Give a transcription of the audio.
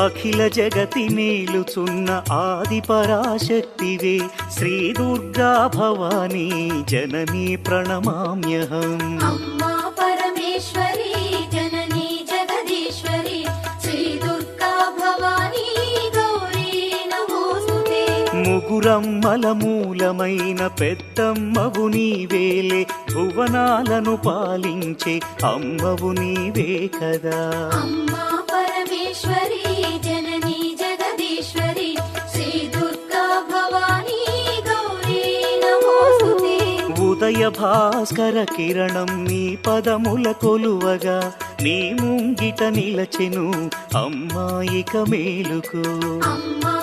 అఖిల జగతి నేలుచున్న ఆది పరాశక్తివే శ్రీ దుర్గా భవానీ జననీ ప్రణమామ్యహం. అమ్మా పరమేశ్వరి జననీ జగదీశ్వరి శ్రీ దుర్గా భవానీ గౌరీ నమోస్తుతే. ముగురమ్మల మూలమైన పెద్దమ్మవు నీవేలే, భువనాలను పాలించే అమ్మవు నీవే కదా. అమ్మా పరమేశ్వరి జననీ జగదీశ్వరి శ్రీ దుర్గా భవానీ గౌరీ నమోస్తుతే. ఉదయ భాస్కర కిరణం నీ పదముల కొలువగా, నీ ముంగిట నిలచెను అమ్మాయిక మేలుకు. అమ్మా